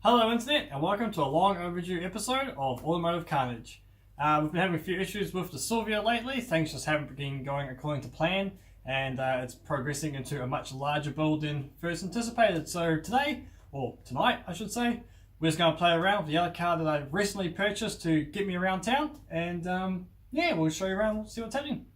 Hello Internet and welcome to a long overdue episode of Automotive Carnage. We've been having a few issues with the Silvia lately. Things just haven't been going according to plan, and it's progressing into a much larger build than first anticipated. So today, or tonight I should say, we're just going to play around with the other car that I recently purchased to get me around town, and yeah, we'll show you around, we'll see what's happening.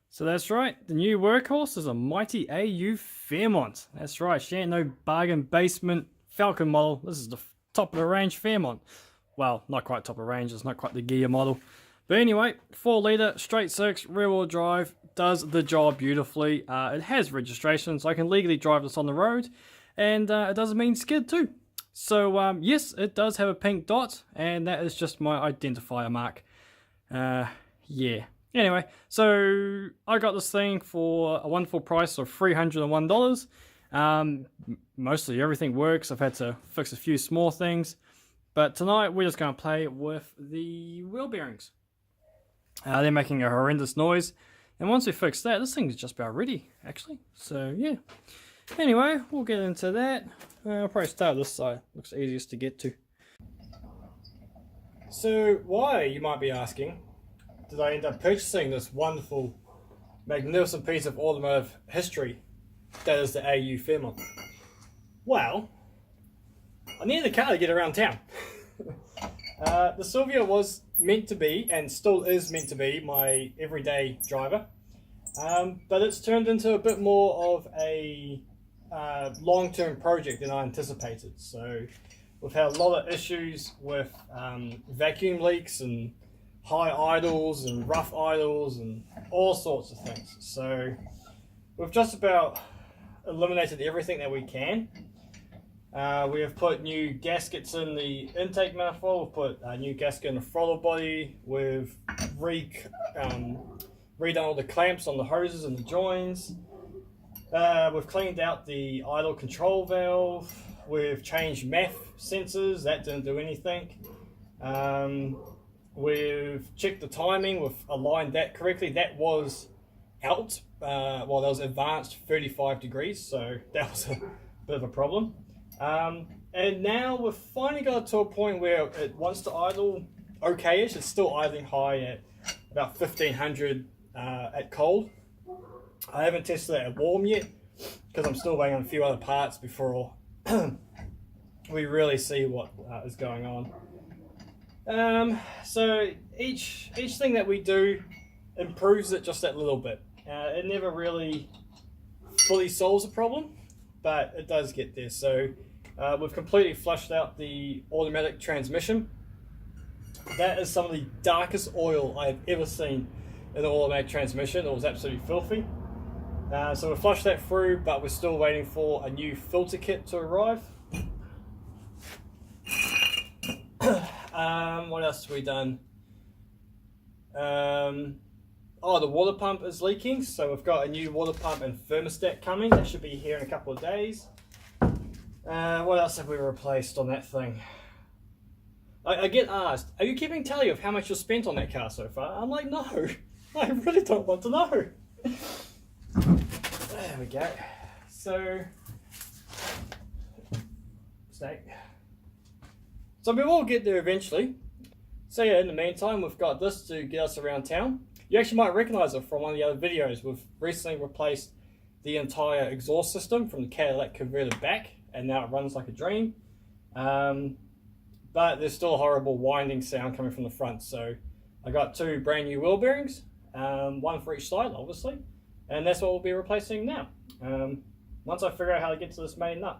So that's right, the new workhorse is a mighty AU Fairmont. That's right, she ain't no bargain basement Falcon model. This is the top of the range Fairmont. Well, not quite top of range, it's not quite the gear model. But anyway, 4 litre, straight 6, rear wheel drive, does the job beautifully. It has registration, so I can legally drive this on the road. And it doesn't mean skid too. So yes, it does have a pink dot, and that is just my identifier mark. Yeah. Anyway, so I got this thing for a wonderful price of $301. Mostly everything works. I've had to fix a few small things. But tonight we're just going to play with the wheel bearings. They're making a horrendous noise. And once we fix that, this thing is just about ready, actually. So, yeah. Anyway, we'll get into that. I'll probably start this side. Looks easiest to get to. So, why, you might be asking, did I end up purchasing this wonderful, magnificent piece of automotive history that is the AU Fairmont? Well, I needed a car to get around town. The Silvia was meant to be, and still is meant to be, my everyday driver. But it's turned into a bit more of a long-term project than I anticipated. So we've had a lot of issues with vacuum leaks and high idles and rough idles and all sorts of things. So we've just about eliminated everything that we can. We have put new gaskets in the intake manifold, we've put a new gasket in the throttle body, we've redone all the clamps on the hoses and the joins, we've cleaned out the idle control valve, we've changed MAF sensors, that didn't do anything. We've checked the timing, we've aligned that correctly. That was out, well, that was advanced 35 degrees, so that was a bit of a problem. And now we've finally got to a point where it wants to idle okay-ish. It's still idling high at about 1500 at cold. I haven't tested it at warm yet, because I'm still waiting on a few other parts before we really see what is going on. So each thing that we do improves it just that little bit. It never really fully solves the problem, but it does get there. So we've completely flushed out the automatic transmission. That is some of the darkest oil I have ever seen in an automatic transmission. It was absolutely filthy. So we flushed that through, but we're still waiting for a new filter kit to arrive. What else have we done? Oh, the water pump is leaking, so we've got a new water pump and thermostat coming. That should be here in a couple of days. What else have we replaced on that thing? I get asked, are you keeping tally of how much you've spent on that car so far? I'm like, no, I really don't want to know. There we go. So, snake. So we will get there eventually. So yeah, in the meantime, we've got this to get us around town. You actually might recognize it from one of the other videos. We've recently replaced the entire exhaust system from the Cadillac converter back, and now it runs like a dream. but there's still a horrible winding sound coming from the front. So I got 2 brand new wheel bearings, one for each side, obviously, and that's what we'll be replacing now. Once I figure out how to get to this main nut.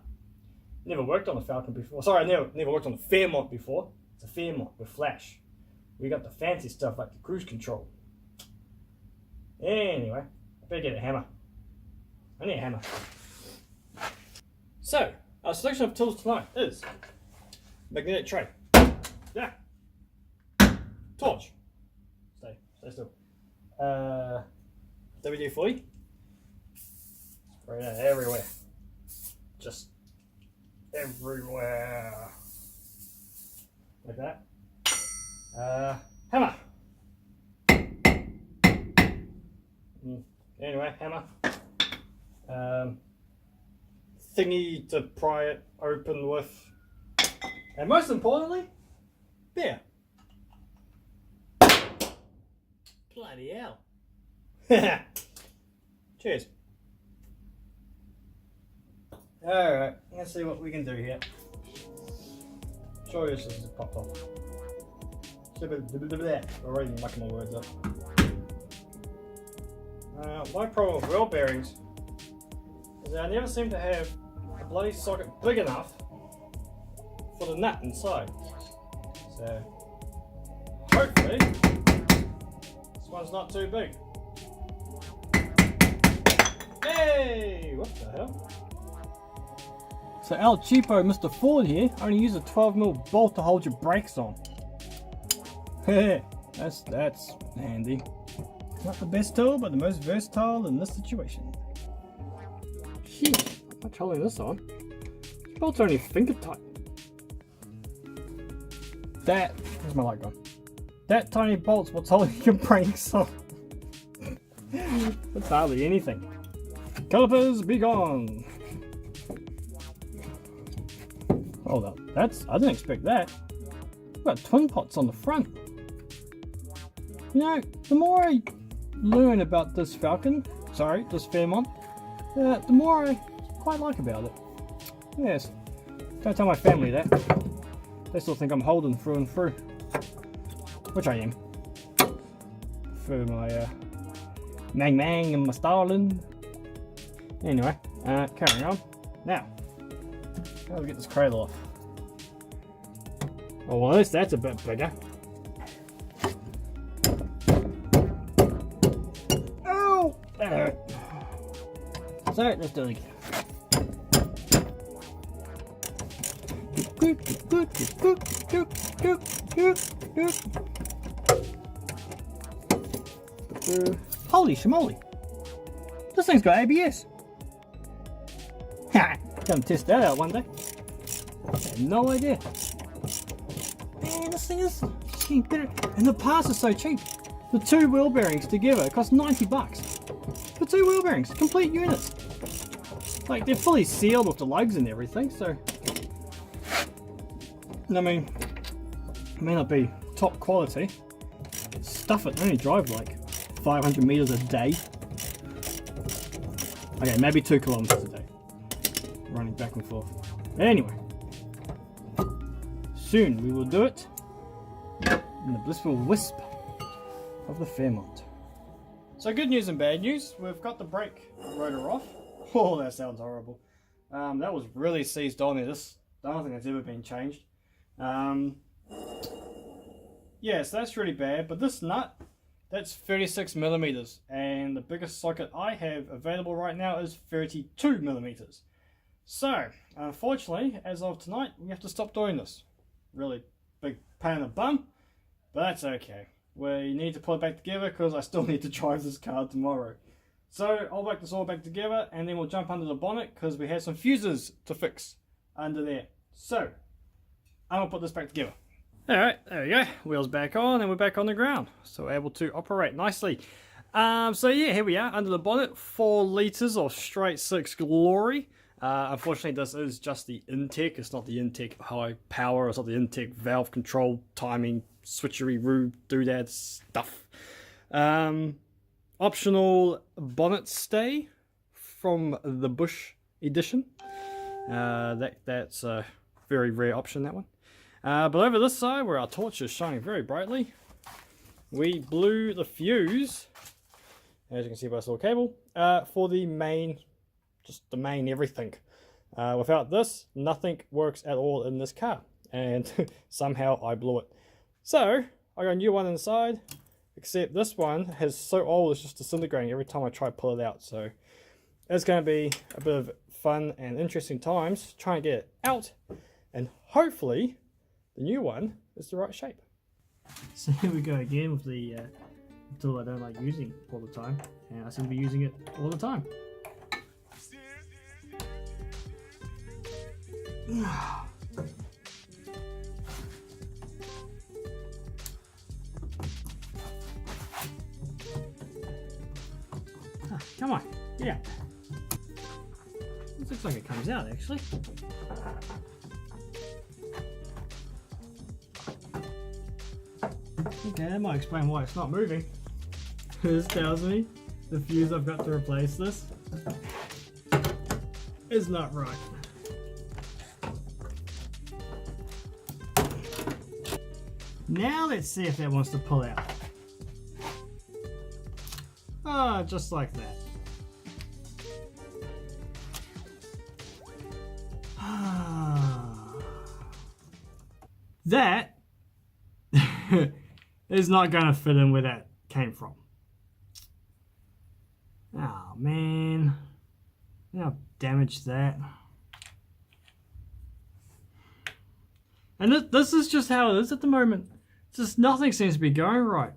Never worked on a Falcon before. Sorry, I never worked on a Fairmont before. It's a Fairmont with flash. We got the fancy stuff like the cruise control. Anyway, I better get a hammer. I need a hammer. So, our selection of tools tonight is magnetic tray. Yeah. Torch. Stay still. WD-40. Spray that everywhere. Just everywhere. Like that. Hammer. Anyway, hammer. Thingy to pry it open with. And most importantly, beer. Bloody hell. Cheers. Alright, let's see what we can do here. Sure, this is popped off. Already mucking my words up. My problem with wheel bearings is that I never seem to have a bloody socket big enough for the nut inside. So, hopefully, this one's not too big. Hey! What the hell? So El Cheapo Mr. Ford here only used a 12mm bolt to hold your brakes on. that's handy. Not the best tool, but the most versatile in this situation. Sheesh, I'm not holding this on. This bolt's only finger tight. Where's my light gone? That tiny bolt's what's holding your brakes on. That's hardly anything. Calipers, be gone! Hold up, I didn't expect that. We've got twin pots on the front. You know, the more I learn about this Fairmont, the more I quite like about it. Yes, don't tell my family that. They still think I'm Holden through and through. Which I am. For my Mang Mang and my Starling. Anyway, carrying on. Now, how do we get this cradle off? Oh, well, at least that's a bit bigger. Oh! So, let's do it again. Holy schmoly! This thing's got ABS. Ha! Come test that out one day. I had no idea. Man, this thing is cheap. And the parts are so cheap. The 2 wheel bearings together cost $90. For 2 wheel bearings, complete units. Like, they're fully sealed with the lugs and everything, so. I mean, it may not be top quality. Stuff it, only drive like 500 meters a day. Okay, maybe 2 kilometers a day. Running back and forth. Anyway, soon we will do it in the blissful wisp of the Fairmont. So good news and bad news. We've got the brake rotor off. Oh, that sounds horrible. That was really seized on there. I don't think it's ever been changed. Yes, that's really bad. But this nut, that's 36 millimeters, and the biggest socket I have available right now is 32 millimeters. So, unfortunately, as of tonight, we have to stop doing this. Really big pain in the bum, but that's okay. We need to put it back together because I still need to drive this car tomorrow. So, I'll work this all back together and then we'll jump under the bonnet because we have some fuses to fix under there. So, I'm going to put this back together. Alright, there we go. Wheels back on and we're back on the ground. So, we're able to operate nicely. So yeah, here we are under the bonnet. 4 litres of straight 6 glory. Unfortunately, this is just the intake. It's not the intake high power. It's not the intake valve control, timing, switcheroo, doodad stuff. Optional bonnet stay from the Bush edition. That's a very rare option, that one. But over this side, where our torch is shining very brightly, we blew the fuse, as you can see by this little cable, for the main, just the main everything. Without this, nothing works at all in this car, and somehow I blew it. So I got a new one inside, except this one is so old it's just disintegrating every time I try to pull it out. So it's going to be a bit of fun and interesting times trying to get it out, and hopefully the new one is the right shape. So here we go again with the tool I don't like using all the time, and I seem to be using it all the time. Come on, yeah. This looks like it comes out actually. Okay, that might explain why it's not moving. This tells me the fuse I've got to replace this is not right. Now let's see if that wants to pull out. Ah, just like that. That is not going to fit in where that came from. Oh man, I've damaged that. And this is just how it is at the moment. Just nothing seems to be going right.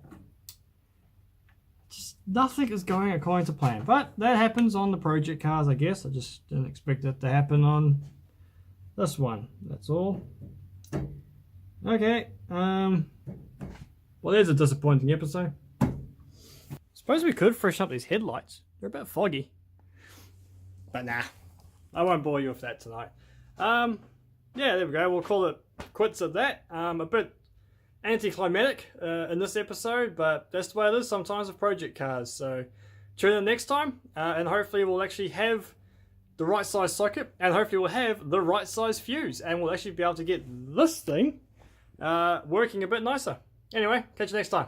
Just nothing is going according to plan. But that happens on the project cars, I guess. I just didn't expect it to happen on this one. That's all. Okay. Well, there's a disappointing episode. Suppose we could freshen up these headlights. They're a bit foggy. But nah, I won't bore you with that tonight. Yeah, there we go. We'll call it quits at that. A bit anticlimactic in this episode, but that's the way it is sometimes with project cars. So tune in next time, and hopefully we'll actually have the right size socket, and hopefully we'll have the right size fuse, and we'll actually be able to get this thing working a bit nicer. Anyway, catch you next time.